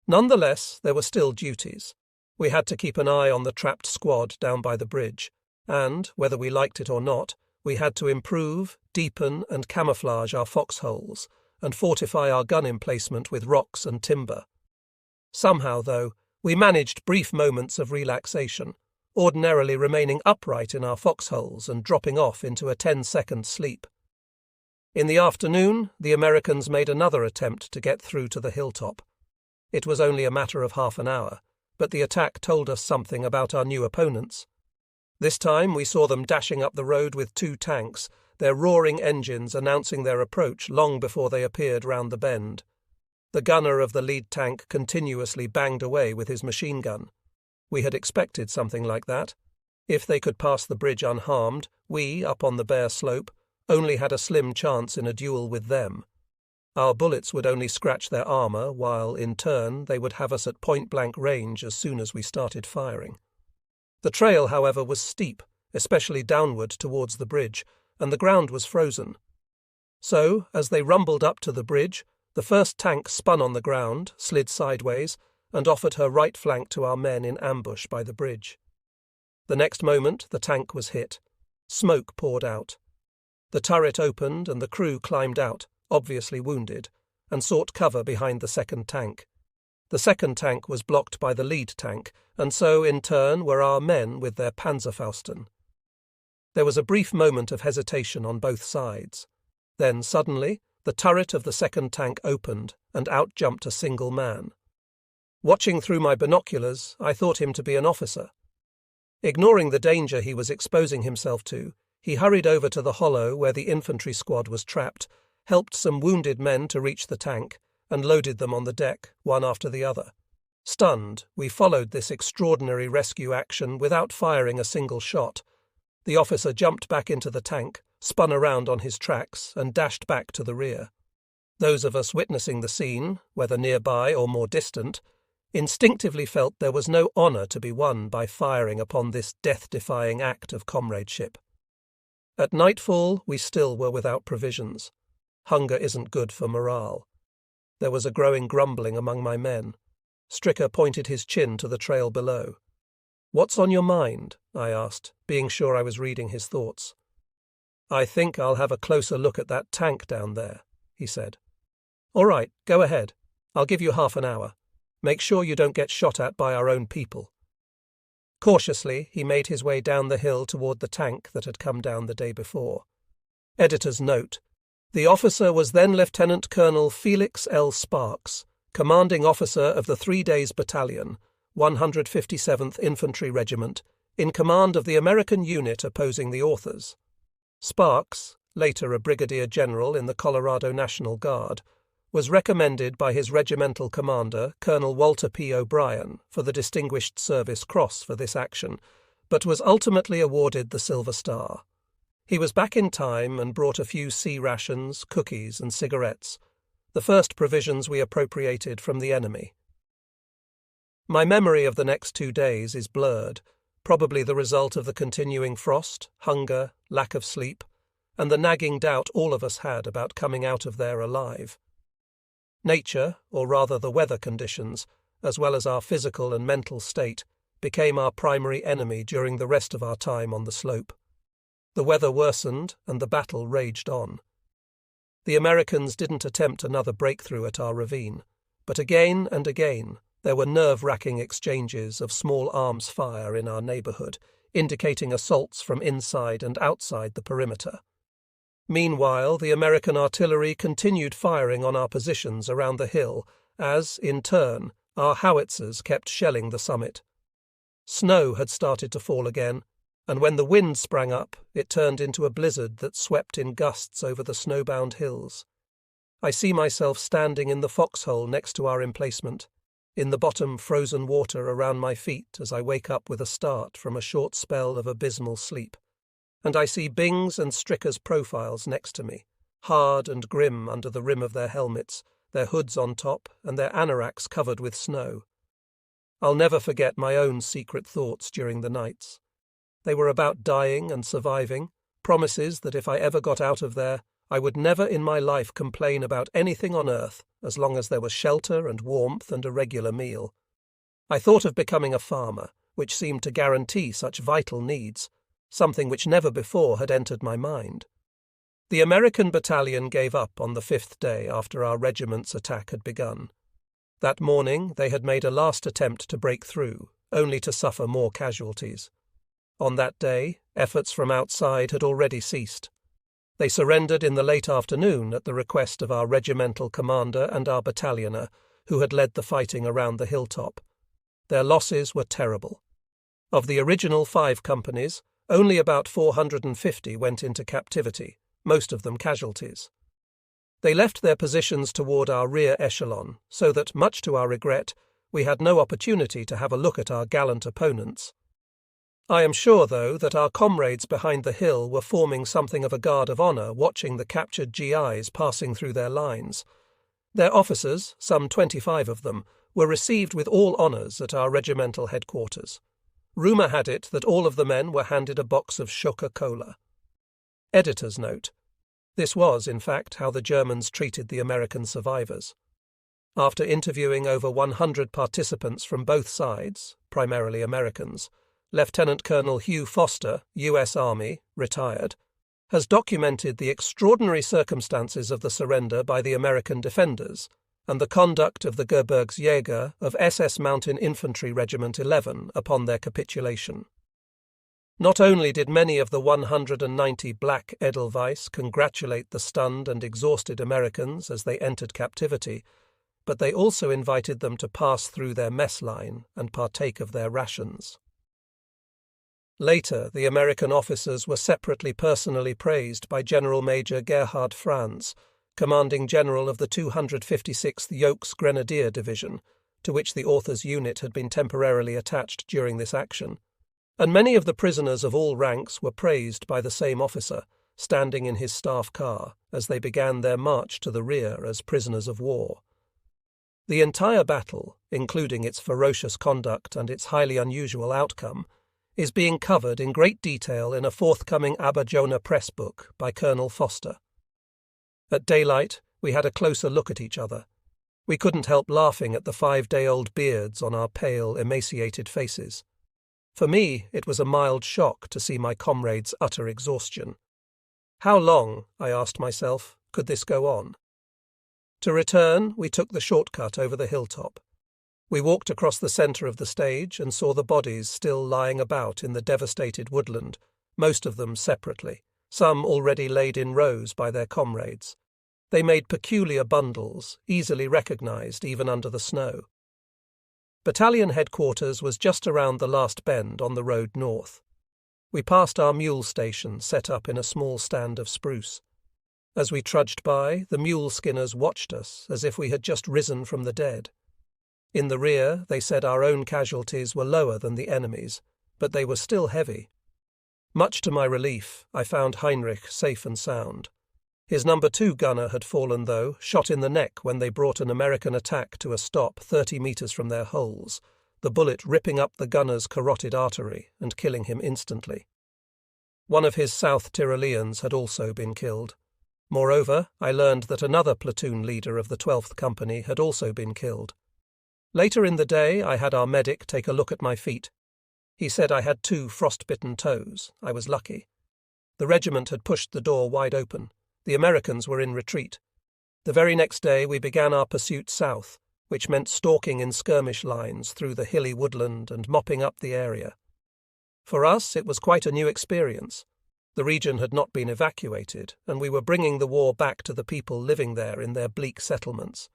Nonetheless, there were still duties. We had to keep an eye on the trapped squad down by the bridge, and, whether we liked it or not, we had to improve, deepen and camouflage our foxholes, and fortify our gun emplacement with rocks and timber. Somehow, though, we managed brief moments of relaxation, ordinarily remaining upright in our foxholes and dropping off into a 10-second sleep. In the afternoon, the Americans made another attempt to get through to the hilltop. It was only a matter of half an hour, but the attack told us something about our new opponents. This time we saw them dashing up the road with 2 tanks, their roaring engines announcing their approach long before they appeared round the bend. The gunner of the lead tank continuously banged away with his machine gun. We had expected something like that. If they could pass the bridge unharmed, we, up on the bare slope, only had a slim chance in a duel with them. Our bullets would only scratch their armour, while, in turn, they would have us at point-blank range as soon as we started firing. The trail, however, was steep, especially downward towards the bridge, and the ground was frozen. So, as they rumbled up to the bridge, the first tank spun on the ground, slid sideways, and offered her right flank to our men in ambush by the bridge. The next moment, the tank was hit. Smoke poured out. The turret opened and the crew climbed out, obviously wounded, and sought cover behind the second tank. The second tank was blocked by the lead tank, and so, in turn, were our men with their Panzerfaustern. There was a brief moment of hesitation on both sides. Then, suddenly, the turret of the second tank opened, and out jumped a single man. Watching through my binoculars, I thought him to be an officer. Ignoring the danger he was exposing himself to, he hurried over to the hollow where the infantry squad was trapped, helped some wounded men to reach the tank, and loaded them on the deck, one after the other. Stunned, we followed this extraordinary rescue action without firing a single shot. The officer jumped back into the tank, spun around on his tracks, and dashed back to the rear. Those of us witnessing the scene, whether nearby or more distant, instinctively felt there was no honour to be won by firing upon this death-defying act of comradeship. At nightfall, we still were without provisions. Hunger isn't good for morale. There was a growing grumbling among my men. Stricker pointed his chin to the trail below. "What's on your mind?" I asked, being sure I was reading his thoughts. "I think I'll have a closer look at that tank down there," he said. "All right, go ahead. I'll give you half an hour. Make sure you don't get shot at by our own people." Cautiously, he made his way down the hill toward the tank that had come down the day before. Editor's note: the officer was then Lieutenant Colonel Felix L. Sparks, commanding officer of the 3 Days Battalion, 157th Infantry Regiment, in command of the American unit opposing the authors. Sparks, later a brigadier general in the Colorado National Guard, was recommended by his regimental commander, Colonel Walter P. O'Brien, for the Distinguished Service Cross for this action, but was ultimately awarded the Silver Star. He was back in time and brought a few sea rations, cookies, and cigarettes, the first provisions we appropriated from the enemy. My memory of the next 2 days is blurred, probably the result of the continuing frost, hunger, lack of sleep, and the nagging doubt all of us had about coming out of there alive. Nature, or rather the weather conditions, as well as our physical and mental state, became our primary enemy during the rest of our time on the slope. The weather worsened, and the battle raged on. The Americans didn't attempt another breakthrough at our ravine, but again and again there were nerve-wracking exchanges of small arms fire in our neighbourhood, indicating assaults from inside and outside the perimeter. Meanwhile, the American artillery continued firing on our positions around the hill as, in turn, our howitzers kept shelling the summit. Snow had started to fall again, and when the wind sprang up, it turned into a blizzard that swept in gusts over the snowbound hills. I see myself standing in the foxhole next to our emplacement, in the bottom frozen water around my feet as I wake up with a start from a short spell of abysmal sleep. And I see Bing's and Stricker's profiles next to me, hard and grim under the rim of their helmets, their hoods on top, and their anoraks covered with snow. I'll never forget my own secret thoughts during the nights. They were about dying and surviving, promises that if I ever got out of there, I would never in my life complain about anything on earth as long as there was shelter and warmth and a regular meal. I thought of becoming a farmer, which seemed to guarantee such vital needs, something which never before had entered my mind. The American battalion gave up on the 5th day after our regiment's attack had begun. That morning they had made a last attempt to break through, only to suffer more casualties. On that day, efforts from outside had already ceased. They surrendered in the late afternoon at the request of our regimental commander and our battallioner, who had led the fighting around the hilltop. Their losses were terrible. Of the original 5 companies, only about 450 went into captivity, most of them casualties. They left their positions toward our rear echelon, so that, much to our regret, we had no opportunity to have a look at our gallant opponents. I am sure, though, that our comrades behind the hill were forming something of a guard of honour watching the captured GIs passing through their lines. Their officers, some 25 of them, were received with all honours at our regimental headquarters. Rumour had it that all of the men were handed a box of Coca-Cola. Editor's note. This was, in fact, how the Germans treated the American survivors. After interviewing over 100 participants from both sides, primarily Americans, Lieutenant Colonel Hugh Foster, U.S. Army, retired, has documented the extraordinary circumstances of the surrender by the American defenders and the conduct of the Gebirgsjäger of SS Mountain Infantry Regiment 11 upon their capitulation. Not only did many of the 190 Black Edelweiss congratulate the stunned and exhausted Americans as they entered captivity, but they also invited them to pass through their mess line and partake of their rations. Later, the American officers were separately personally praised by General Major Gerhard Franz, commanding general of the 256th Yokes Grenadier Division, to which the author's unit had been temporarily attached during this action, and many of the prisoners of all ranks were praised by the same officer, standing in his staff car, as they began their march to the rear as prisoners of war. The entire battle, including its ferocious conduct and its highly unusual outcome, is being covered in great detail in a forthcoming Aber-Jonah Press book by Colonel Foster. At daylight, we had a closer look at each other. We couldn't help laughing at the 5-day-old beards on our pale, emaciated faces. For me, it was a mild shock to see my comrades' utter exhaustion. How long, I asked myself, could this go on? To return, we took the shortcut over the hilltop. We walked across the centre of the stage and saw the bodies still lying about in the devastated woodland, most of them separately, some already laid in rows by their comrades. They made peculiar bundles, easily recognised even under the snow. Battalion headquarters was just around the last bend on the road north. We passed our mule station set up in a small stand of spruce. As we trudged by, the mule skinners watched us as if we had just risen from the dead. In the rear, they said our own casualties were lower than the enemy's, but they were still heavy. Much to my relief, I found Heinrich safe and sound. His number 2 gunner had fallen, though, shot in the neck when they brought an American attack to a stop 30 metres from their holes, the bullet ripping up the gunner's carotid artery and killing him instantly. One of his South Tyroleans had also been killed. Moreover, I learned that another platoon leader of the 12th Company had also been killed. Later in the day, I had our medic take a look at my feet. He said I had 2 frostbitten toes. I was lucky. The regiment had pushed the door wide open. The Americans were in retreat. The very next day we began our pursuit south, which meant stalking in skirmish lines through the hilly woodland and mopping up the area. For us, it was quite a new experience. The region had not been evacuated, and we were bringing the war back to the people living there in their bleak settlements.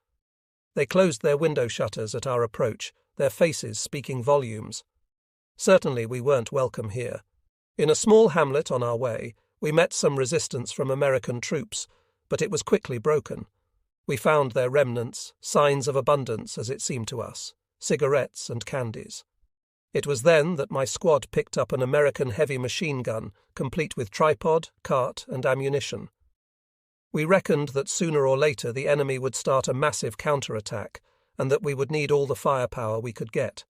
They closed their window shutters at our approach, their faces speaking volumes. Certainly we weren't welcome here. In a small hamlet on our way, we met some resistance from American troops, but it was quickly broken. We found their remnants, signs of abundance as it seemed to us, cigarettes and candies. It was then that my squad picked up an American heavy machine gun, complete with tripod, cart and ammunition. We reckoned that sooner or later the enemy would start a massive counterattack and that we would need all the firepower we could get.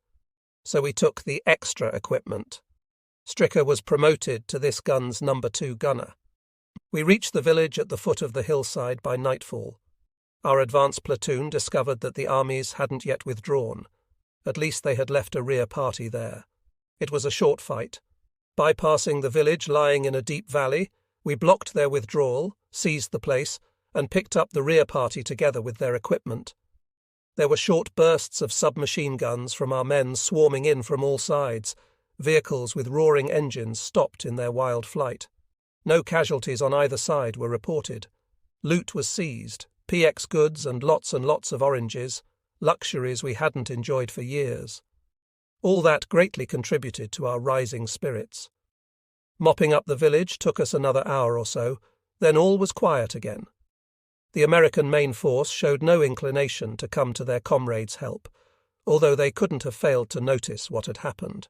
So we took the extra equipment. Stricker was promoted to this gun's number 2 gunner. We reached the village at the foot of the hillside by nightfall. Our advance platoon discovered that the armies hadn't yet withdrawn. At least they had left a rear party there. It was a short fight. Bypassing the village lying in a deep valley, we blocked their withdrawal, seized the place, and picked up the rear party together with their equipment. There were short bursts of submachine guns from our men swarming in from all sides. Vehicles with roaring engines stopped in their wild flight. No casualties on either side were reported. Loot was seized, PX goods and lots of oranges, luxuries we hadn't enjoyed for years. All that greatly contributed to our rising spirits. Mopping up the village took us another hour or so, then all was quiet again. The American main force showed no inclination to come to their comrades' help, although they couldn't have failed to notice what had happened.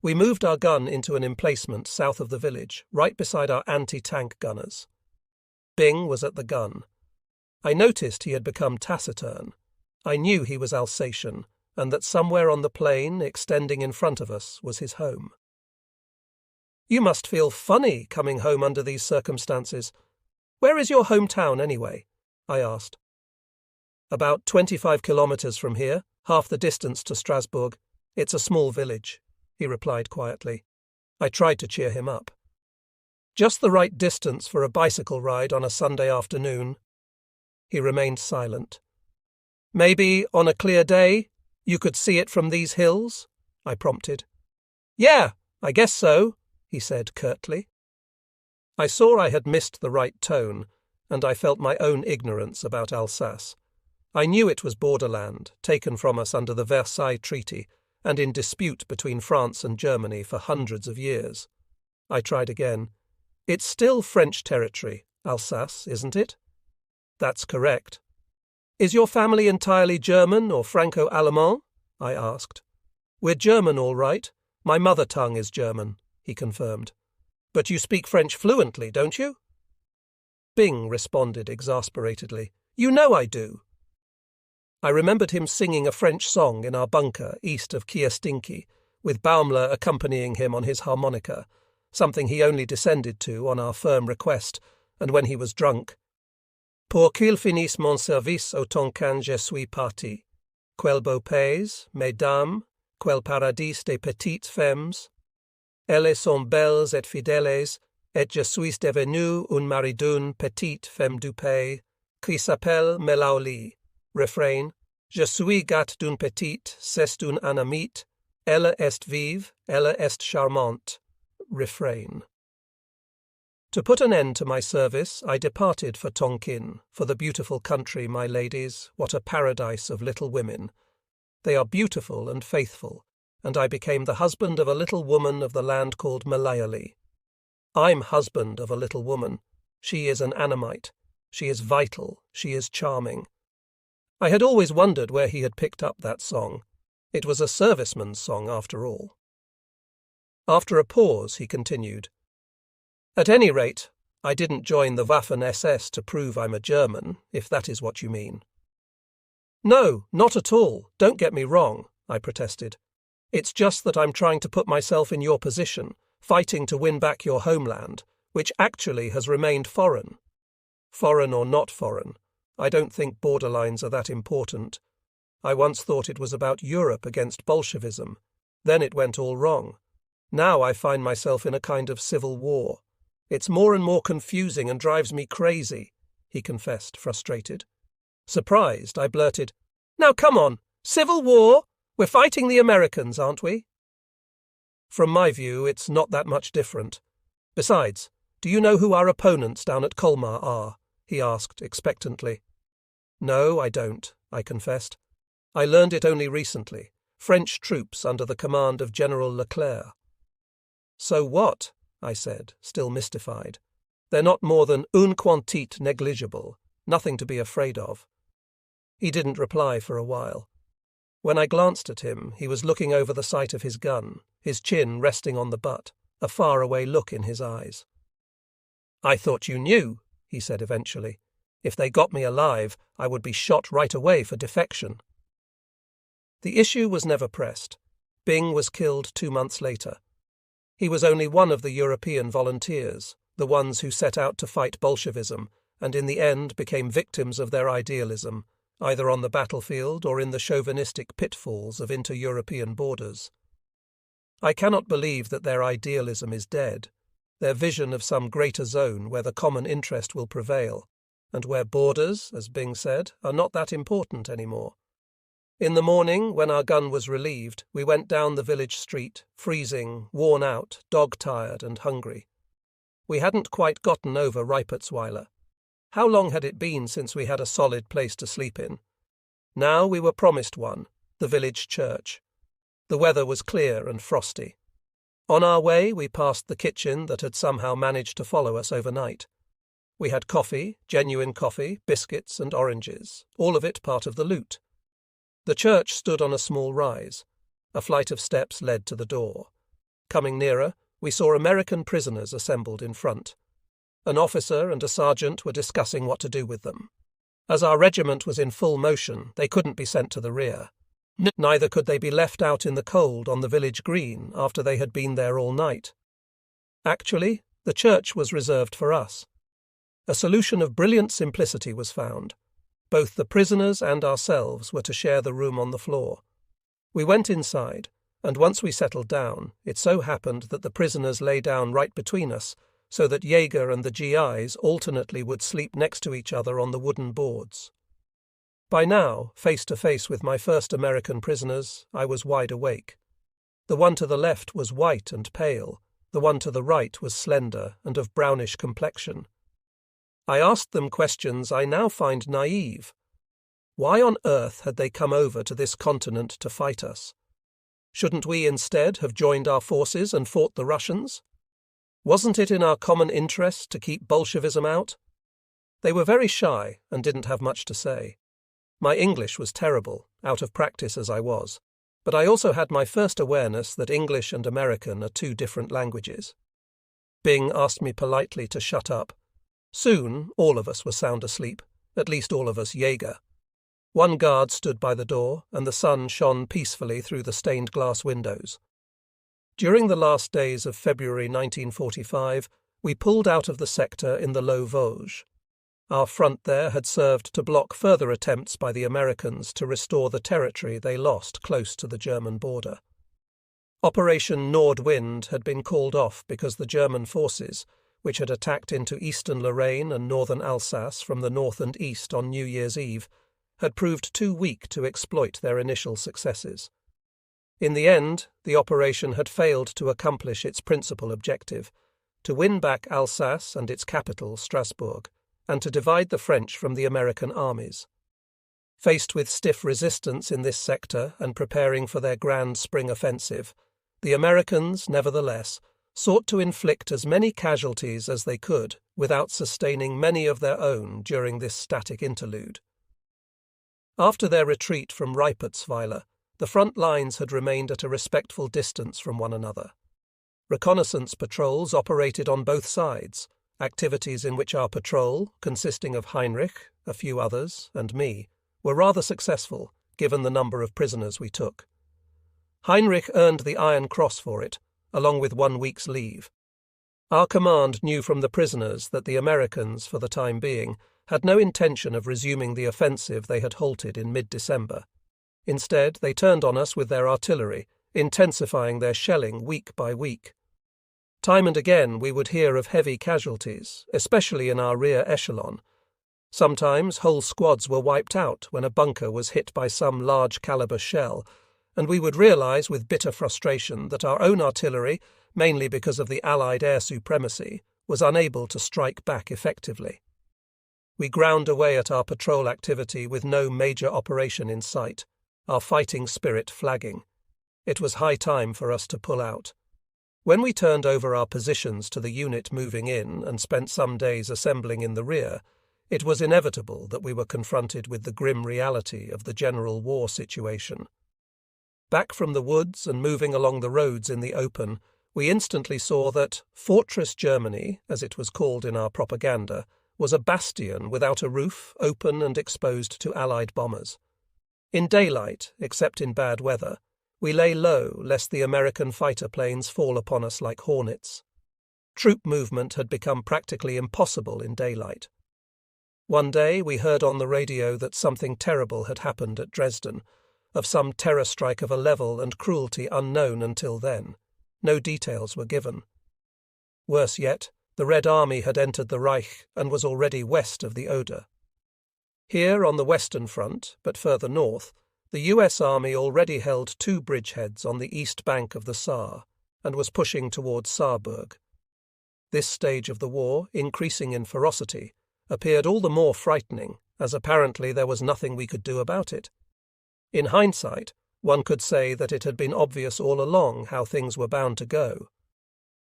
We moved our gun into an emplacement south of the village, right beside our anti-tank gunners. Bing was at the gun. I noticed he had become taciturn. I knew he was Alsatian, and that somewhere on the plain, extending in front of us, was his home. "You must feel funny coming home under these circumstances. Where is your hometown, anyway?" I asked. "About 25 kilometres from here, half the distance to Strasbourg. It's a small village," he replied quietly. I tried to cheer him up. "Just the right distance for a bicycle ride on a Sunday afternoon." He remained silent. "Maybe, on a clear day, you could see it from these hills?" I prompted. "Yeah, I guess so," he said curtly. I saw I had missed the right tone, and I felt my own ignorance about Alsace. I knew it was borderland, taken from us under the Versailles Treaty, and in dispute between France and Germany for hundreds of years. I tried again. "It's still French territory, Alsace, isn't it?" "That's correct." "Is your family entirely German or Franco-Allemand?" I asked. "We're German, all right. My mother tongue is German," he confirmed. "But you speak French fluently, don't you?" Bing responded exasperatedly. "You know I do." I remembered him singing a French song in our bunker east of Kiestinki, with Baumler accompanying him on his harmonica, something he only descended to on our firm request, and when he was drunk. "Pour qu'il finisse mon service autant qu'un je suis parti. Quel beau pays, mesdames, quel paradis des petites femmes. Elles sont belles et fidèles, et je suis devenu un mari d'une petite femme du pays, qui s'appelle Melauli. Refrain. Je suis gâte d'une petite, c'est une anamite, elle est vive, elle est charmante. Refrain. To put an end to my service, I departed for Tonkin, for the beautiful country, my ladies, what a paradise of little women. They are beautiful and faithful, and I became the husband of a little woman of the land called Malayali. I'm husband of a little woman. She is an Annamite. She is vital. She is charming. I had always wondered where he had picked up that song. It was a serviceman's song, after all. After a pause, he continued. "At any rate, I didn't join the Waffen-SS to prove I'm a German, if that is what you mean." "No, not at all. Don't get me wrong," I protested. "It's just that I'm trying to put myself in your position, fighting to win back your homeland, which actually has remained foreign. Foreign or not foreign, I don't think borderlines are that important. I once thought it was about Europe against Bolshevism. Then it went all wrong. Now I find myself in a kind of civil war. It's more and more confusing and drives me crazy," he confessed, frustrated. Surprised, I blurted, "Now come on, civil war? We're fighting the Americans, aren't we?" "From my view, it's not that much different. Besides, do you know who our opponents down at Colmar are?" he asked expectantly. "No, I don't," I confessed. "I learned it only recently. French troops under the command of General Leclerc." "So what?" I said, still mystified. "They're not more than une quantité négligible, nothing to be afraid of." He didn't reply for a while. When I glanced at him, he was looking over the sight of his gun, his chin resting on the butt, a far-away look in his eyes. "I thought you knew," he said eventually. "If they got me alive, I would be shot right away for defection." The issue was never pressed. Bing was killed 2 months later. He was only one of the European volunteers, the ones who set out to fight Bolshevism and in the end became victims of their idealism, either on the battlefield or in the chauvinistic pitfalls of inter-European borders. I cannot believe that their idealism is dead, their vision of some greater zone where the common interest will prevail, and where borders, as Byng said, are not that important anymore. In the morning, when our gun was relieved, we went down the village street, freezing, worn out, dog-tired and hungry. We hadn't quite gotten over Reipertsweiler. How long had it been since we had a solid place to sleep in? Now we were promised one, the village church. The weather was clear and frosty. On our way, we passed the kitchen that had somehow managed to follow us overnight. We had coffee, genuine coffee, biscuits and oranges, all of it part of the loot. The church stood on a small rise. A flight of steps led to the door. Coming nearer, we saw American prisoners assembled in front. An officer and a sergeant were discussing what to do with them. As our regiment was in full motion, they couldn't be sent to the rear. Neither could they be left out in the cold on the village green after they had been there all night. Actually, the church was reserved for us. A solution of brilliant simplicity was found. Both the prisoners and ourselves were to share the room on the floor. We went inside, and once we settled down, it so happened that the prisoners lay down right between us, so that Jaeger and the GIs alternately would sleep next to each other on the wooden boards. By now, face to face with my first American prisoners, I was wide awake. The one to the left was white and pale, the one to the right was slender and of brownish complexion. I asked them questions I now find naive. Why on earth had they come over to this continent to fight us? Shouldn't we instead have joined our forces and fought the Russians? Wasn't it in our common interest to keep Bolshevism out? They were very shy and didn't have much to say. My English was terrible, out of practice as I was, but I also had my first awareness that English and American are two different languages. Byng asked me politely to shut up. Soon all of us were sound asleep, at least all of us Jaeger. One guard stood by the door, and the sun shone peacefully through the stained glass windows. During the last days of February 1945, we pulled out of the sector in the low Vosges. Our front there had served to block further attempts by the Americans to restore the territory they lost close to the German border. Operation Nordwind had been called off because the German forces, which had attacked into eastern Lorraine and northern Alsace from the north and east on New Year's Eve, had proved too weak to exploit their initial successes. In the end, the operation had failed to accomplish its principal objective, to win back Alsace and its capital, Strasbourg, and to divide the French from the American armies. Faced with stiff resistance in this sector and preparing for their grand spring offensive, the Americans, nevertheless, sought to inflict as many casualties as they could without sustaining many of their own during this static interlude. After their retreat from Reipertsweiler, the front lines had remained at a respectful distance from one another. Reconnaissance patrols operated on both sides, activities in which our patrol, consisting of Heinrich, a few others, and me, were rather successful, given the number of prisoners we took. Heinrich earned the Iron Cross for it, along with 1 week's leave. Our command knew from the prisoners that the Americans, for the time being, had no intention of resuming the offensive they had halted in mid-December. Instead, they turned on us with their artillery, intensifying their shelling week by week. Time and again we would hear of heavy casualties, especially in our rear echelon. Sometimes whole squads were wiped out when a bunker was hit by some large-caliber shell, and we would realize with bitter frustration that our own artillery, mainly because of the Allied air supremacy, was unable to strike back effectively. We ground away at our patrol activity with no major operation in sight, our fighting spirit flagging. It was high time for us to pull out. When we turned over our positions to the unit moving in and spent some days assembling in the rear, it was inevitable that we were confronted with the grim reality of the general war situation. Back from the woods and moving along the roads in the open, we instantly saw that Fortress Germany, as it was called in our propaganda, was a bastion without a roof, open and exposed to Allied bombers. In daylight, except in bad weather, we lay low lest the American fighter planes fall upon us like hornets. Troop movement had become practically impossible in daylight. One day we heard on the radio that something terrible had happened at Dresden, of some terror strike of a level and cruelty unknown until then. No details were given. Worse yet, the Red Army had entered the Reich and was already west of the Oder. Here on the Western Front, but further north, the US Army already held 2 bridgeheads on the east bank of the Saar and was pushing towards Saarburg. This stage of the war, increasing in ferocity, appeared all the more frightening, as apparently there was nothing we could do about it. In hindsight, one could say that it had been obvious all along how things were bound to go.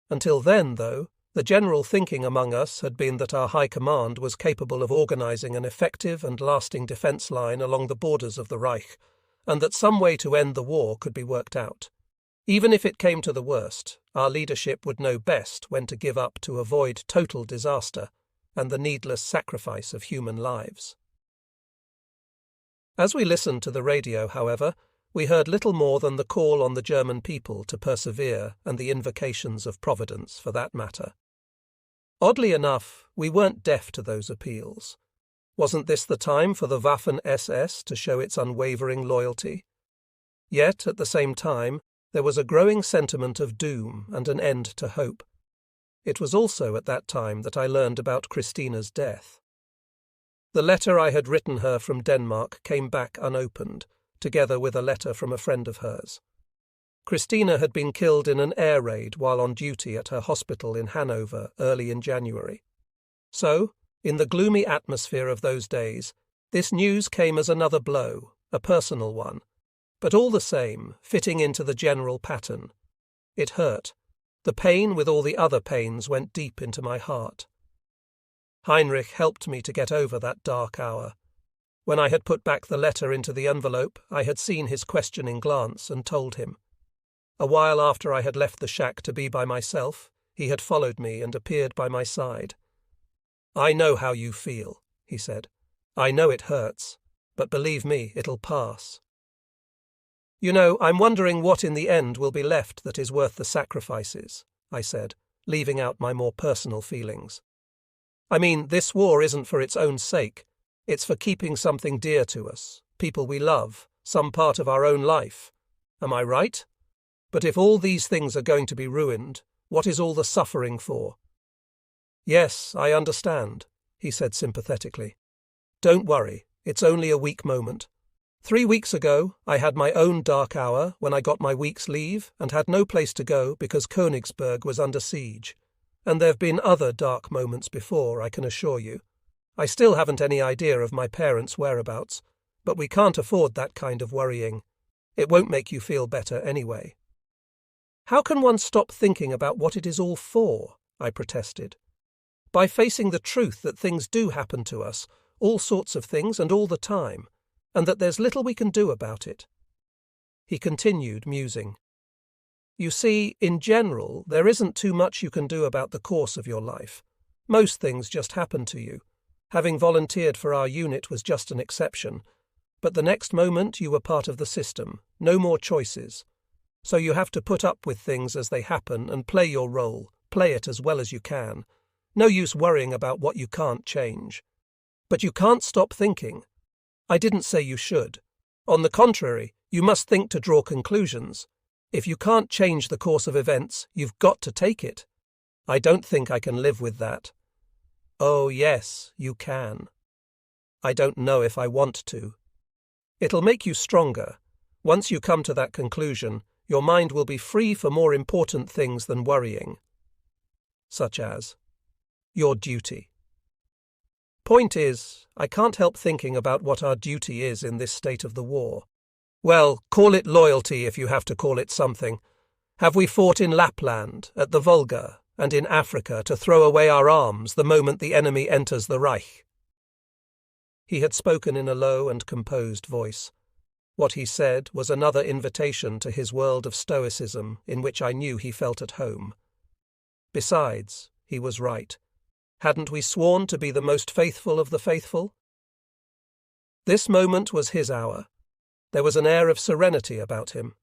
Until then, though, the general thinking among us had been that our High Command was capable of organising an effective and lasting defence line along the borders of the Reich, and that some way to end the war could be worked out. Even if it came to the worst, our leadership would know best when to give up to avoid total disaster and the needless sacrifice of human lives. As we listened to the radio, however, we heard little more than the call on the German people to persevere and the invocations of Providence, for that matter. Oddly enough, we weren't deaf to those appeals. Wasn't this the time for the Waffen-SS to show its unwavering loyalty? Yet, at the same time, there was a growing sentiment of doom and an end to hope. It was also at that time that I learned about Christina's death. The letter I had written her from Denmark came back unopened, together with a letter from a friend of hers. Christina had been killed in an air raid while on duty at her hospital in Hanover early in January. So, in the gloomy atmosphere of those days, this news came as another blow, a personal one, but all the same, fitting into the general pattern. It hurt. The pain with all the other pains went deep into my heart. Heinrich helped me to get over that dark hour. When I had put back the letter into the envelope, I had seen his questioning glance and told him. A while after I had left the shack to be by myself, he had followed me and appeared by my side. "I know how you feel," he said. "I know it hurts, but believe me, it'll pass." "You know, I'm wondering what in the end will be left that is worth the sacrifices," I said, leaving out my more personal feelings. "I mean, this war isn't for its own sake. It's for keeping something dear to us, people we love, some part of our own life. Am I right? But if all these things are going to be ruined, what is all the suffering for?" "Yes, I understand," he said sympathetically. "Don't worry, it's only a weak moment. 3 weeks ago, I had my own dark hour when I got my week's leave and had no place to go because Königsberg was under siege. And there've been other dark moments before, I can assure you. I still haven't any idea of my parents' whereabouts, but we can't afford that kind of worrying. It won't make you feel better anyway." "How can one stop thinking about what it is all for?" I protested. "By facing the truth that things do happen to us, all sorts of things and all the time, and that there's little we can do about it." He continued, musing. "You see, in general, there isn't too much you can do about the course of your life. Most things just happen to you. Having volunteered for our unit was just an exception, but the next moment you were part of the system, no more choices. So you have to put up with things as they happen and play your role, play it as well as you can. No use worrying about what you can't change. But you can't stop thinking. I didn't say you should. On the contrary, you must think to draw conclusions. If you can't change the course of events, you've got to take it. I don't think I can live with that." "Oh, yes, you can." "I don't know if I want to." "It'll make you stronger. Once you come to that conclusion, your mind will be free for more important things than worrying." "Such as?" "Your duty." "Point is, I can't help thinking about what our duty is in this state of the war. Well, call it loyalty if you have to call it something. Have we fought in Lapland, at the Volga, and in Africa to throw away our arms the moment the enemy enters the Reich?" He had spoken in a low and composed voice. What he said was another invitation to his world of stoicism in which I knew he felt at home. Besides, he was right. Hadn't we sworn to be the most faithful of the faithful? This moment was his hour. There was an air of serenity about him.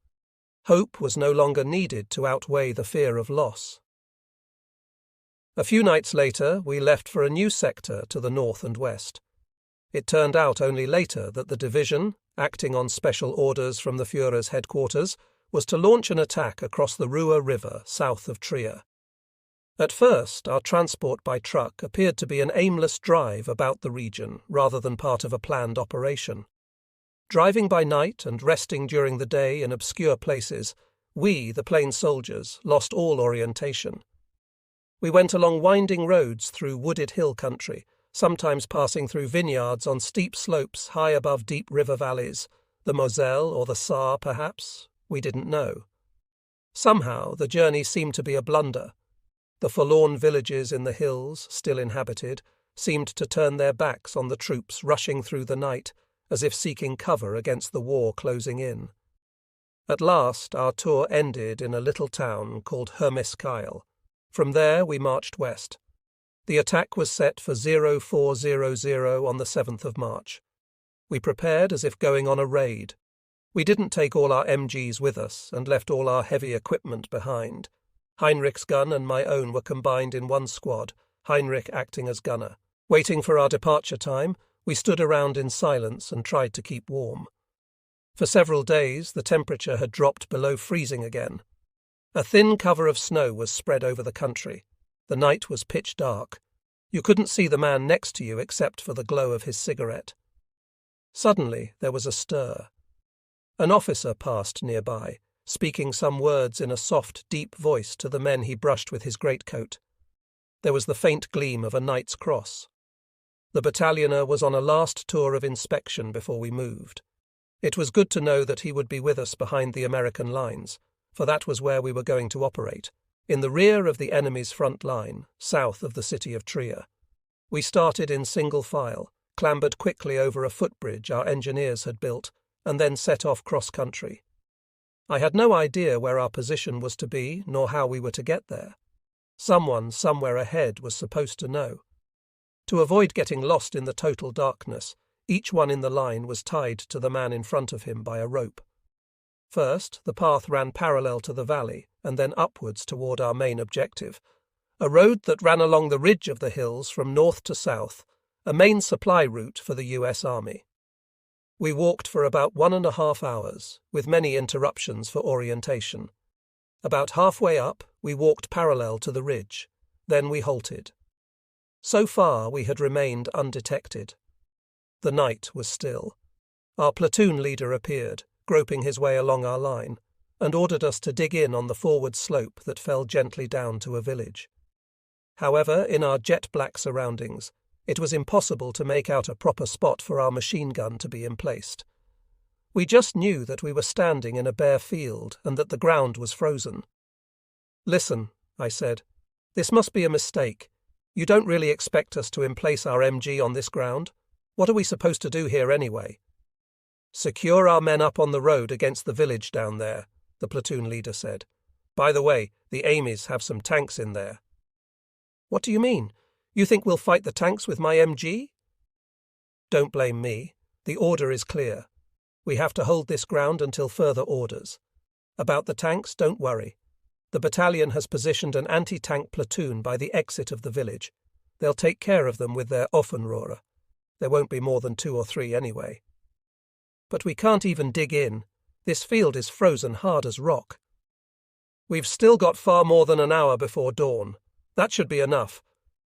Hope was no longer needed to outweigh the fear of loss. A few nights later, we left for a new sector to the north and west. It turned out only later that the division, acting on special orders from the Führer's headquarters, was to launch an attack across the Ruhr River south of Trier. At first, our transport by truck appeared to be an aimless drive about the region rather than part of a planned operation. Driving by night and resting during the day in obscure places, we, the plain soldiers, lost all orientation. We went along winding roads through wooded hill country, sometimes passing through vineyards on steep slopes high above deep river valleys, the Moselle or the Saar perhaps, we didn't know. Somehow the journey seemed to be a blunder. The forlorn villages in the hills, still inhabited, seemed to turn their backs on the troops rushing through the night, as if seeking cover against the war closing in. At last our tour ended in a little town called Hermeskeil. From there we marched west. The attack was set for 0400 on the 7th of March. We prepared as if going on a raid. We didn't take all our MGs with us and left all our heavy equipment behind. Heinrich's gun and my own were combined in one squad, Heinrich acting as gunner. Waiting for our departure time, we stood around in silence and tried to keep warm. For several days the temperature had dropped below freezing again. A thin cover of snow was spread over the country. The night was pitch dark. You couldn't see the man next to you except for the glow of his cigarette. Suddenly there was a stir. An officer passed nearby, speaking some words in a soft, deep voice to the men he brushed with his greatcoat. There was the faint gleam of a knight's cross. The battalioner was on a last tour of inspection before we moved. It was good to know that he would be with us behind the American lines, for that was where we were going to operate, in the rear of the enemy's front line, south of the city of Trier. We started in single file, clambered quickly over a footbridge our engineers had built, and then set off cross-country. I had no idea where our position was to be, nor how we were to get there. Someone somewhere ahead was supposed to know. To avoid getting lost in the total darkness, each one in the line was tied to the man in front of him by a rope. First, the path ran parallel to the valley, and then upwards toward our main objective, a road that ran along the ridge of the hills from north to south, a main supply route for the US Army. We walked for about 1.5 hours, with many interruptions for orientation. About halfway up, we walked parallel to the ridge. Then we halted. So far we had remained undetected. The night was still. Our platoon leader appeared, groping his way along our line, and ordered us to dig in on the forward slope that fell gently down to a village. However, in our jet-black surroundings, it was impossible to make out a proper spot for our machine gun to be emplaced. We just knew that we were standing in a bare field and that the ground was frozen. "Listen," I said, "this must be a mistake. You don't really expect us to emplace our MG on this ground? What are we supposed to do here anyway?" "Secure our men up on the road against the village down there," the platoon leader said. "By the way, the Amis have some tanks in there." "What do you mean? You think we'll fight the tanks with my MG?" "Don't blame me. The order is clear. We have to hold this ground until further orders. About the tanks, don't worry. The battalion has positioned an anti-tank platoon by the exit of the village. They'll take care of them with their Offenrohre. There won't be more than 2 or 3 anyway." "But we can't even dig in. This field is frozen hard as rock." "We've still got far more than an hour before dawn. That should be enough.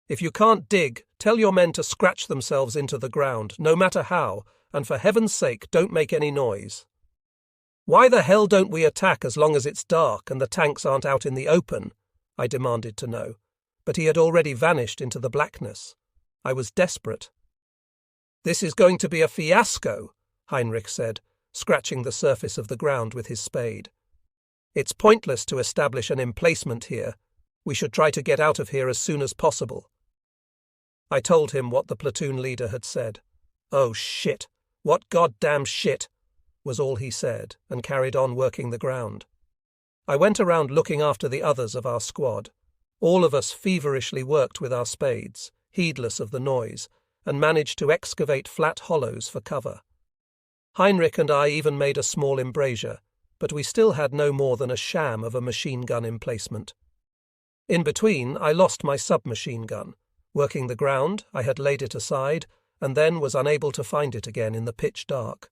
If you can't dig, tell your men to scratch themselves into the ground, no matter how, and for heaven's sake don't make any noise." "Why the hell don't we attack as long as it's dark and the tanks aren't out in the open?" I demanded to know, but he had already vanished into the blackness. I was desperate. "This is going to be a fiasco," Heinrich said, scratching the surface of the ground with his spade. "It's pointless to establish an emplacement here. We should try to get out of here as soon as possible." I told him what the platoon leader had said. "Oh, shit! What goddamn shit!" was all he said, and carried on working the ground. I went around looking after the others of our squad. All of us feverishly worked with our spades, heedless of the noise, and managed to excavate flat hollows for cover. Heinrich and I even made a small embrasure, but we still had no more than a sham of a machine gun emplacement. In between, I lost my submachine gun. Working the ground, I had laid it aside, and then was unable to find it again in the pitch dark.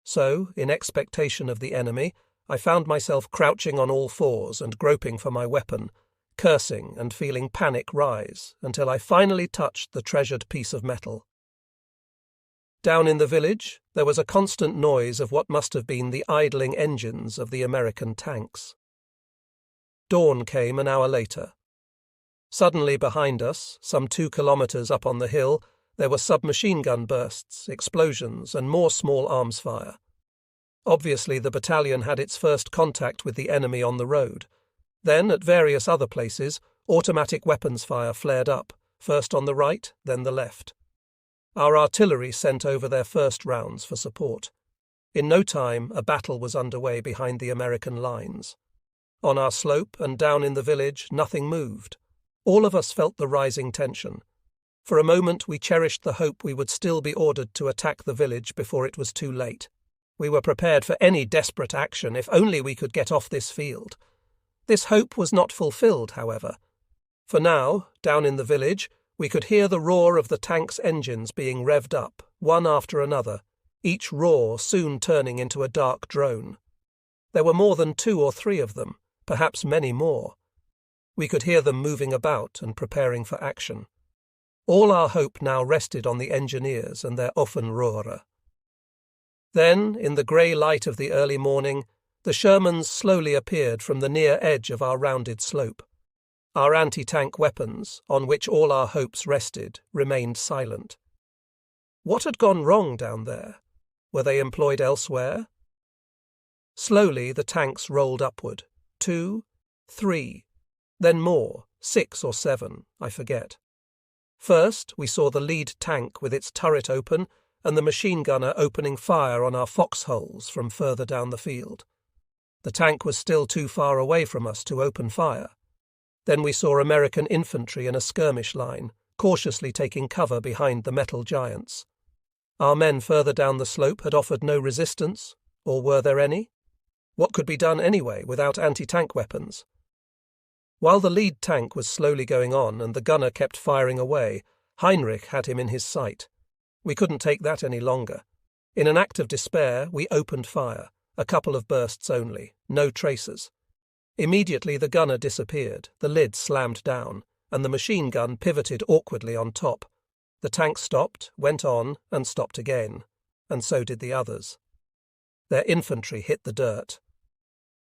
So, in expectation of the enemy, I found myself crouching on all fours and groping for my weapon, cursing and feeling panic rise until I finally touched the treasured piece of metal. Down in the village, there was a constant noise of what must have been the idling engines of the American tanks. Dawn came an hour later. Suddenly behind us, some 2 kilometers up on the hill, there were submachine gun bursts, explosions, and more small arms fire. Obviously, the battalion had its first contact with the enemy on the road. Then, at various other places, automatic weapons fire flared up, first on the right, then the left. Our artillery sent over their first rounds for support. In no time, a battle was underway behind the American lines. On our slope and down in the village, nothing moved. All of us felt the rising tension. For a moment, we cherished the hope we would still be ordered to attack the village before it was too late. We were prepared for any desperate action if only we could get off this field. This hope was not fulfilled, however. For now, down in the village, we could hear the roar of the tank's engines being revved up, one after another, each roar soon turning into a dark drone. There were more than 2 or 3 of them, perhaps many more. We could hear them moving about and preparing for action. All our hope now rested on the engineers and their Waffen-SS. Then, in the grey light of the early morning, the Shermans slowly appeared from the near edge of our rounded slope. Our anti-tank weapons, on which all our hopes rested, remained silent. What had gone wrong down there? Were they employed elsewhere? Slowly the tanks rolled upward. 2, 3, then more, 6 or 7, I forget. First, we saw the lead tank with its turret open and the machine gunner opening fire on our foxholes from further down the field. The tank was still too far away from us to open fire. Then we saw American infantry in a skirmish line, cautiously taking cover behind the metal giants. Our men further down the slope had offered no resistance, or were there any? What could be done anyway without anti-tank weapons? While the lead tank was slowly going on and the gunner kept firing away, Heinrich had him in his sight. We couldn't take that any longer. In an act of despair, we opened fire, a couple of bursts only, no tracers. Immediately the gunner disappeared, the lid slammed down, and the machine gun pivoted awkwardly on top. The tank stopped, went on, and stopped again, and so did the others. Their infantry hit the dirt.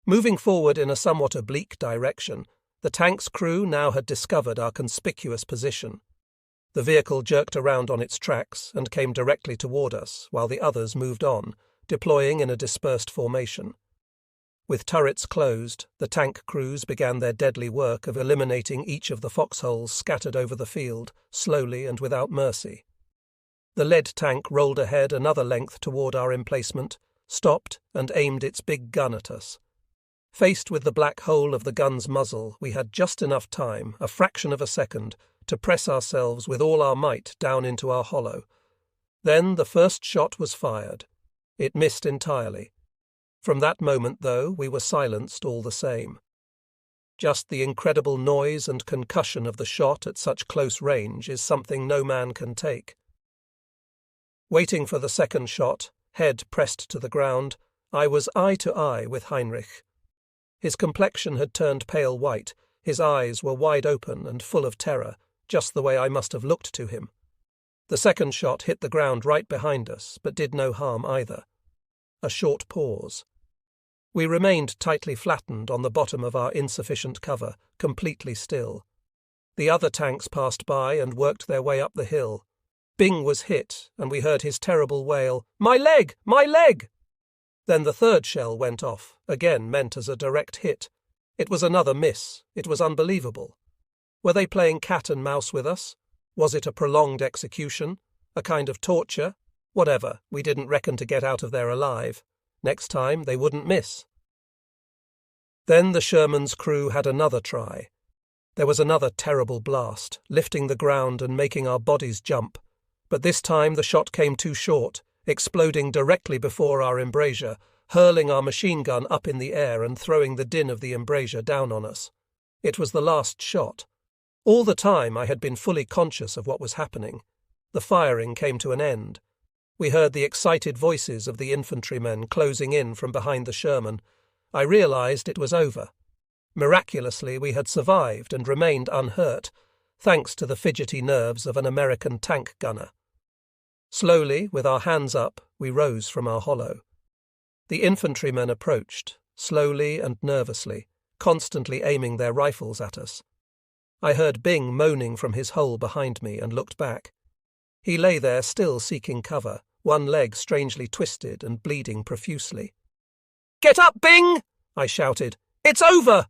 Moving forward in a somewhat oblique direction, the tank's crew now had discovered our conspicuous position. The vehicle jerked around on its tracks and came directly toward us, while the others moved on, deploying in a dispersed formation. With turrets closed, the tank crews began their deadly work of eliminating each of the foxholes scattered over the field, slowly and without mercy. The lead tank rolled ahead another length toward our emplacement, stopped, and aimed its big gun at us. Faced with the black hole of the gun's muzzle, we had just enough time, a fraction of a second, to press ourselves with all our might down into our hollow. Then the first shot was fired. It missed entirely. From that moment, though, we were silenced all the same. Just the incredible noise and concussion of the shot at such close range is something no man can take. Waiting for the second shot, head pressed to the ground, I was eye to eye with Heinrich. His complexion had turned pale white, his eyes were wide open and full of terror, just the way I must have looked to him. The second shot hit the ground right behind us, but did no harm either. A short pause. We remained tightly flattened on the bottom of our insufficient cover, completely still. The other tanks passed by and worked their way up the hill. Bing was hit, and we heard his terrible wail, "My leg! My leg!" Then the third shell went off, again meant as a direct hit. It was another miss. It was unbelievable. Were they playing cat and mouse with us? Was it a prolonged execution? A kind of torture? Whatever, we didn't reckon to get out of there alive. Next time they wouldn't miss. Then the Sherman's crew had another try. There was another terrible blast, lifting the ground and making our bodies jump. But this time the shot came too short, exploding directly before our embrasure, hurling our machine gun up in the air and throwing the din of the embrasure down on us. It was the last shot. All the time I had been fully conscious of what was happening. The firing came to an end. We heard the excited voices of the infantrymen closing in from behind the Sherman. I realized it was over. Miraculously, we had survived and remained unhurt, thanks to the fidgety nerves of an American tank gunner. Slowly, with our hands up, we rose from our hollow. The infantrymen approached, slowly and nervously, constantly aiming their rifles at us. I heard Bing moaning from his hole behind me and looked back. He lay there still seeking cover, one leg strangely twisted and bleeding profusely. "Get up, Bing!" I shouted. "It's over!"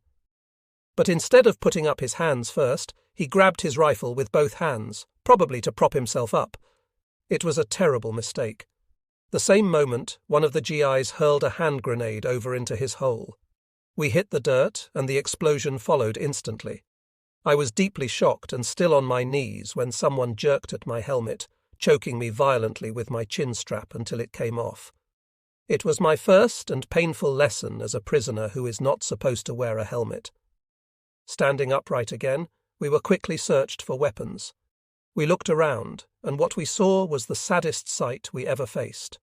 But instead of putting up his hands first, he grabbed his rifle with both hands, probably to prop himself up. It was a terrible mistake. The same moment, one of the GIs hurled a hand grenade over into his hole. We hit the dirt, and the explosion followed instantly. I was deeply shocked and still on my knees when someone jerked at my helmet, choking me violently with my chin strap until it came off. It was my first and painful lesson as a prisoner who is not supposed to wear a helmet. Standing upright again, we were quickly searched for weapons. We looked around, and what we saw was the saddest sight we ever faced.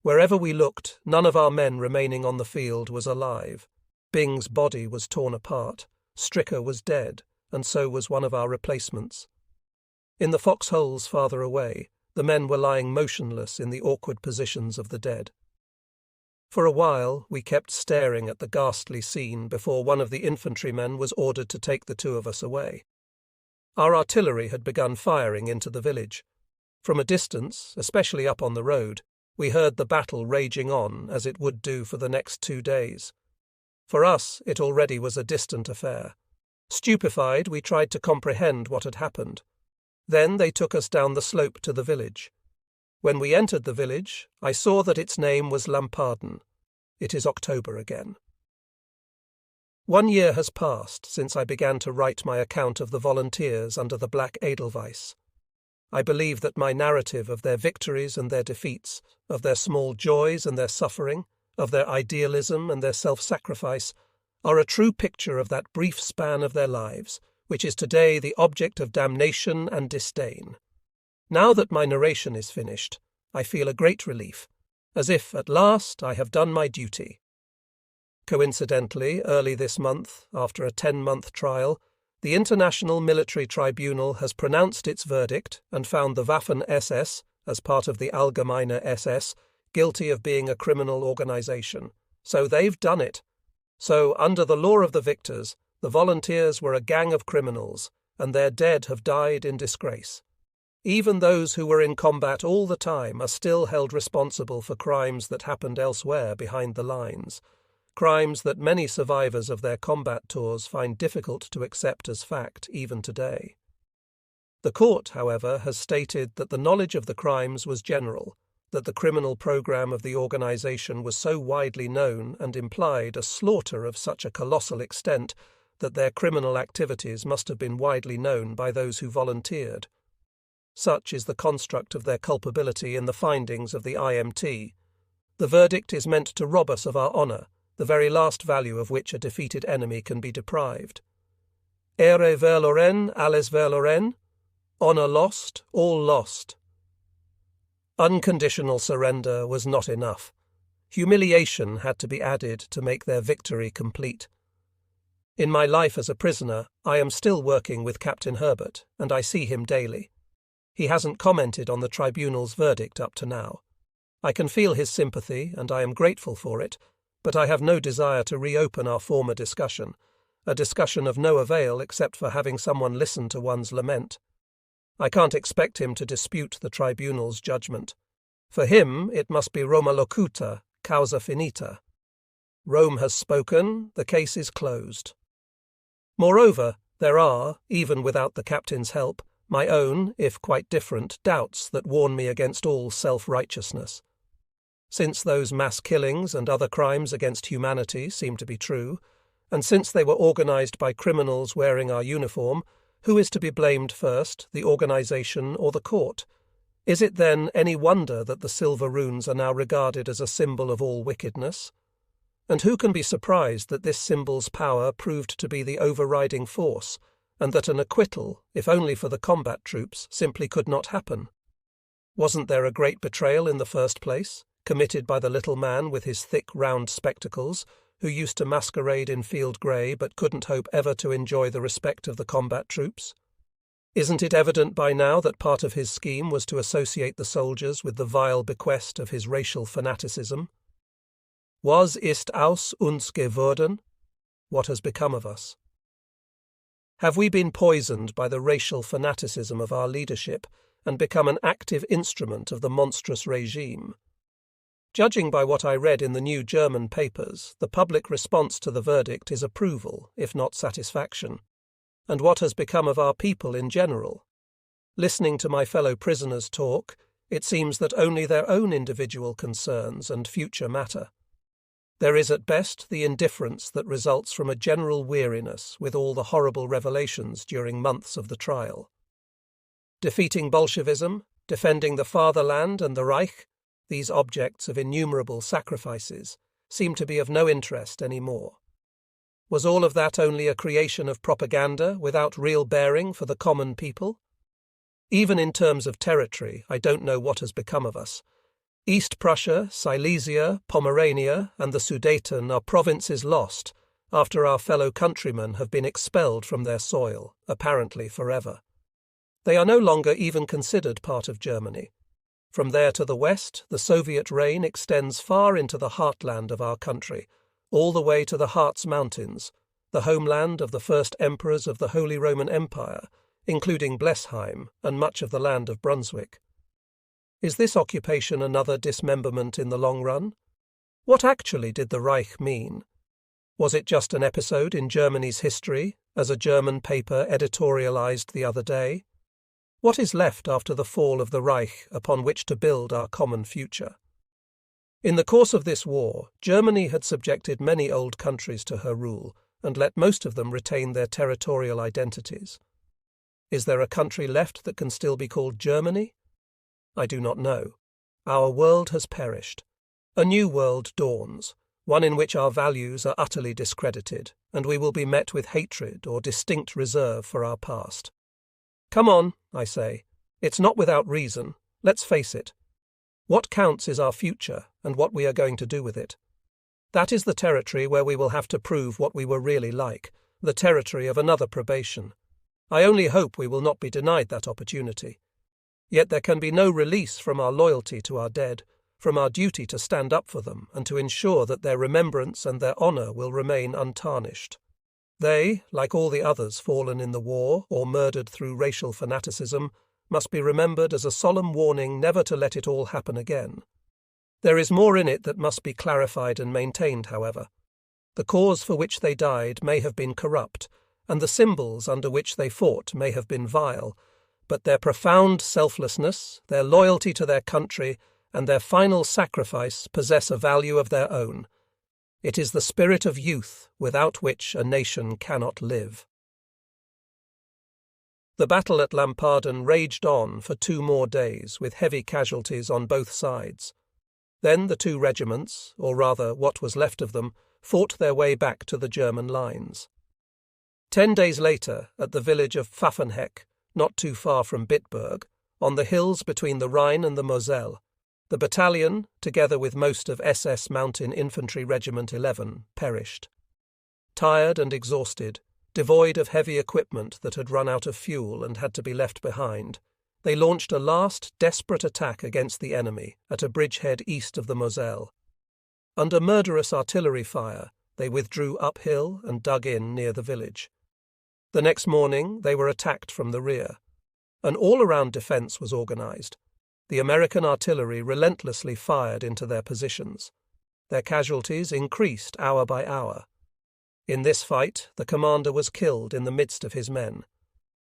Wherever we looked, none of our men remaining on the field was alive. Bing's body was torn apart, Stricker was dead, and so was one of our replacements. In the foxholes farther away, the men were lying motionless in the awkward positions of the dead. For a while, we kept staring at the ghastly scene before one of the infantrymen was ordered to take the two of us away. Our artillery had begun firing into the village. From a distance, especially up on the road, we heard the battle raging on as it would do for the next 2 days. For us, it already was a distant affair. Stupefied, we tried to comprehend what had happened. Then they took us down the slope to the village. When we entered the village, I saw that its name was Lamparden. It is October again. 1 year has passed since I began to write my account of the volunteers under the Black Edelweiss. I believe that my narrative of their victories and their defeats, of their small joys and their suffering, of their idealism and their self-sacrifice, are a true picture of that brief span of their lives, which is today the object of damnation and disdain. Now that my narration is finished, I feel a great relief, as if, at last, I have done my duty. Coincidentally, early this month, after a 10-month trial, the International Military Tribunal has pronounced its verdict and found the Waffen-SS, as part of the Allgemeine SS, guilty of being a criminal organization. So they've done it. So, under the law of the victors, the volunteers were a gang of criminals, and their dead have died in disgrace. Even those who were in combat all the time are still held responsible for crimes that happened elsewhere behind the lines, crimes that many survivors of their combat tours find difficult to accept as fact even today. The court, however, has stated that the knowledge of the crimes was general, that the criminal program of the organization was so widely known and implied a slaughter of such a colossal extent that their criminal activities must have been widely known by those who volunteered. Such is the construct of their culpability in the findings of the IMT. The verdict is meant to rob us of our honor, the very last value of which a defeated enemy can be deprived. Ehre verloren, alles verloren? Honor lost, all lost. Unconditional surrender was not enough. Humiliation had to be added to make their victory complete. In my life as a prisoner, I am still working with Captain Herbert, and I see him daily. He hasn't commented on the tribunal's verdict up to now. I can feel his sympathy, and I am grateful for it, but I have no desire to reopen our former discussion, a discussion of no avail except for having someone listen to one's lament. I can't expect him to dispute the tribunal's judgment. For him, it must be Roma locuta, causa finita. Rome has spoken, the case is closed. Moreover, there are, even without the captain's help, my own, if quite different, doubts that warn me against all self-righteousness. Since those mass killings and other crimes against humanity seem to be true, and since they were organized by criminals wearing our uniform, who is to be blamed first, the organization or the court? Is it then any wonder that the silver runes are now regarded as a symbol of all wickedness? And who can be surprised that this symbol's power proved to be the overriding force, and that an acquittal, if only for the combat troops, simply could not happen? Wasn't there a great betrayal in the first place, committed by the little man with his thick round spectacles, who used to masquerade in field grey but couldn't hope ever to enjoy the respect of the combat troops? Isn't it evident by now that part of his scheme was to associate the soldiers with the vile bequest of his racial fanaticism? Was ist aus uns geworden? What has become of us? Have we been poisoned by the racial fanaticism of our leadership and become an active instrument of the monstrous regime? Judging by what I read in the new German papers, the public response to the verdict is approval, if not satisfaction. And what has become of our people in general? Listening to my fellow prisoners talk, it seems that only their own individual concerns and future matter. There is at best the indifference that results from a general weariness with all the horrible revelations during months of the trial. Defeating Bolshevism, defending the fatherland and the Reich, these objects of innumerable sacrifices, seem to be of no interest any more. Was all of that only a creation of propaganda without real bearing for the common people? Even in terms of territory, I don't know what has become of us. East Prussia, Silesia, Pomerania, and the Sudeten are provinces lost after our fellow countrymen have been expelled from their soil, apparently forever. They are no longer even considered part of Germany. From there to the west, the Soviet reign extends far into the heartland of our country, all the way to the Harz Mountains, the homeland of the first emperors of the Holy Roman Empire, including Blesheim and much of the land of Brunswick. Is this occupation another dismemberment in the long run? What actually did the Reich mean? Was it just an episode in Germany's history, as a German paper editorialized the other day? What is left after the fall of the Reich upon which to build our common future? In the course of this war, Germany had subjected many old countries to her rule and let most of them retain their territorial identities. Is there a country left that can still be called Germany? I do not know. Our world has perished. A new world dawns, one in which our values are utterly discredited, and we will be met with hatred or distinct reserve for our past. Come on, I say. It's not without reason. Let's face it. What counts is our future and what we are going to do with it. That is the territory where we will have to prove what we were really like, the territory of another probation. I only hope we will not be denied that opportunity. Yet there can be no release from our loyalty to our dead, from our duty to stand up for them and to ensure that their remembrance and their honour will remain untarnished. They, like all the others fallen in the war or murdered through racial fanaticism, must be remembered as a solemn warning never to let it all happen again. There is more in it that must be clarified and maintained, however. The cause for which they died may have been corrupt, and the symbols under which they fought may have been vile, but their profound selflessness, their loyalty to their country, and their final sacrifice possess a value of their own. It is the spirit of youth without which a nation cannot live. The battle at Lamparden raged on for 2 more days with heavy casualties on both sides. Then the 2 regiments, or rather what was left of them, fought their way back to the German lines. 10 days later, at the village of Pfaffenheck, not too far from Bitburg, on the hills between the Rhine and the Moselle, the battalion, together with most of SS Mountain Infantry Regiment 11, perished. Tired and exhausted, devoid of heavy equipment that had run out of fuel and had to be left behind, they launched a last desperate attack against the enemy at a bridgehead east of the Moselle. Under murderous artillery fire, they withdrew uphill and dug in near the village. The next morning, they were attacked from the rear. An all-around defense was organized. The American artillery relentlessly fired into their positions. Their casualties increased hour by hour. In this fight, the commander was killed in the midst of his men.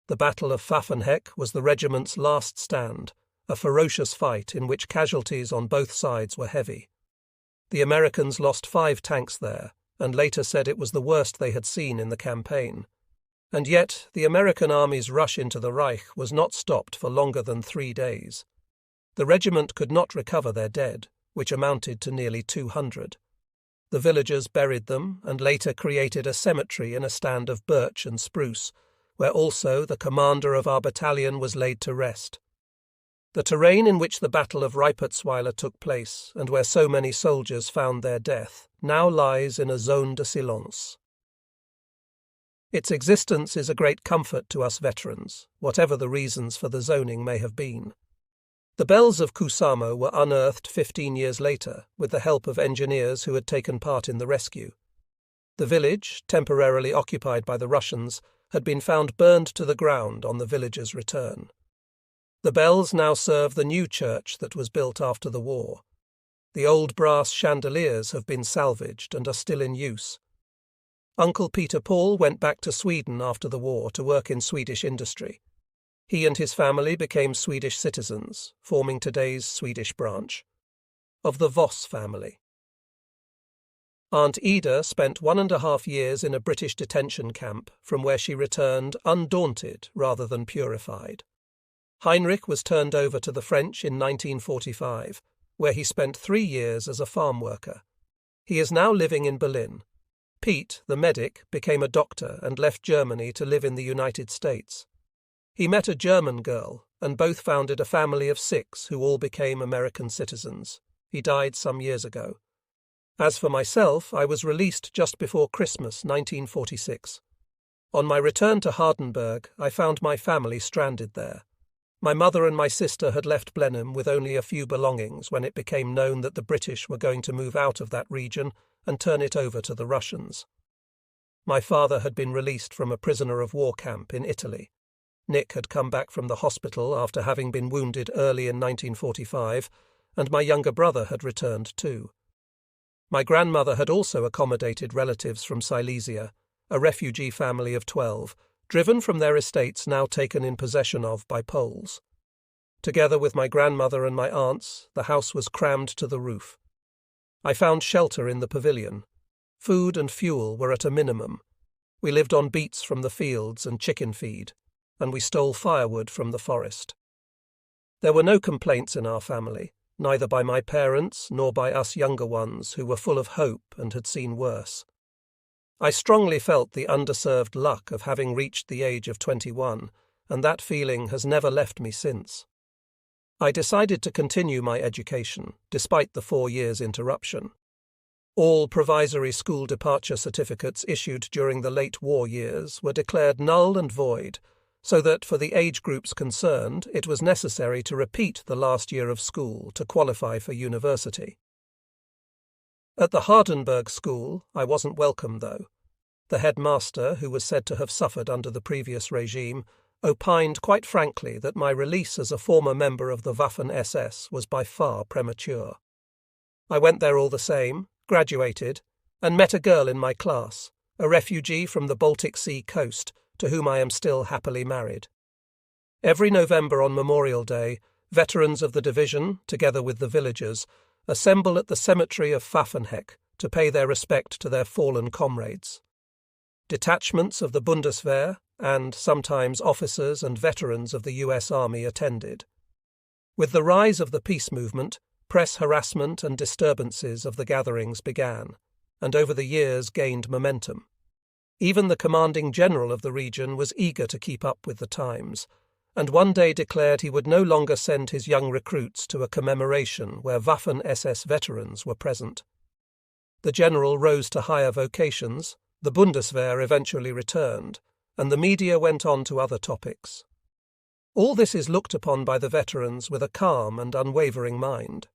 The Battle of Pfaffenheck was the regiment's last stand, a ferocious fight in which casualties on both sides were heavy. The Americans lost 5 tanks there, and later said it was the worst they had seen in the campaign. And yet, the American army's rush into the Reich was not stopped for longer than 3 days. The regiment could not recover their dead, which amounted to nearly 200. The villagers buried them and later created a cemetery in a stand of birch and spruce, where also the commander of our battalion was laid to rest. The terrain in which the Battle of Reipertsweiler took place, and where so many soldiers found their death, now lies in a zone de silence. Its existence is a great comfort to us veterans, whatever the reasons for the zoning may have been. The bells of Kusamo were unearthed 15 years later, with the help of engineers who had taken part in the rescue. The village, temporarily occupied by the Russians, had been found burned to the ground on the villagers' return. The bells now serve the new church that was built after the war. The old brass chandeliers have been salvaged and are still in use. Uncle Peter Paul went back to Sweden after the war to work in Swedish industry. He and his family became Swedish citizens, forming today's Swedish branch of the Voss family. Aunt Ida spent 1.5 years in a British detention camp, from where she returned undaunted rather than purified. Heinrich was turned over to the French in 1945, where he spent 3 years as a farm worker. He is now living in Berlin. Pete, the medic, became a doctor and left Germany to live in the United States. He met a German girl, and both founded a family of 6 who all became American citizens. He died some years ago. As for myself, I was released just before Christmas 1946. On my return to Hardenberg, I found my family stranded there. My mother and my sister had left Blenheim with only a few belongings when it became known that the British were going to move out of that region and turn it over to the Russians. My father had been released from a prisoner of war camp in Italy. Nick had come back from the hospital after having been wounded early in 1945, and my younger brother had returned too. My grandmother had also accommodated relatives from Silesia, a refugee family of 12, driven from their estates now taken in possession of by Poles. Together with my grandmother and my aunts, the house was crammed to the roof. I found shelter in the pavilion. Food and fuel were at a minimum. We lived on beets from the fields and chicken feed, and we stole firewood from the forest. There were no complaints in our family, neither by my parents nor by us younger ones who were full of hope and had seen worse. I strongly felt the underserved luck of having reached the age of 21, and that feeling has never left me since. I decided to continue my education, despite the 4 years interruption. All provisory school departure certificates issued during the late war years were declared null and void, so that for the age groups concerned it was necessary to repeat the last year of school to qualify for university. At the Hardenberg school, I wasn't welcome, though. The headmaster, who was said to have suffered under the previous regime, opined quite frankly that my release as a former member of the Waffen-SS was by far premature. I went there all the same, graduated, and met a girl in my class, a refugee from the Baltic Sea coast, to whom I am still happily married. Every November on Memorial Day, veterans of the division, together with the villagers, assemble at the cemetery of Pfaffenheck to pay their respect to their fallen comrades. Detachments of the Bundeswehr and sometimes officers and veterans of the US Army attended. With the rise of the peace movement, press harassment and disturbances of the gatherings began, and over the years gained momentum. Even the commanding general of the region was eager to keep up with the times, and one day declared he would no longer send his young recruits to a commemoration where Waffen-SS veterans were present. The general rose to higher vocations, the Bundeswehr eventually returned, and the media went on to other topics. All this is looked upon by the veterans with a calm and unwavering mind.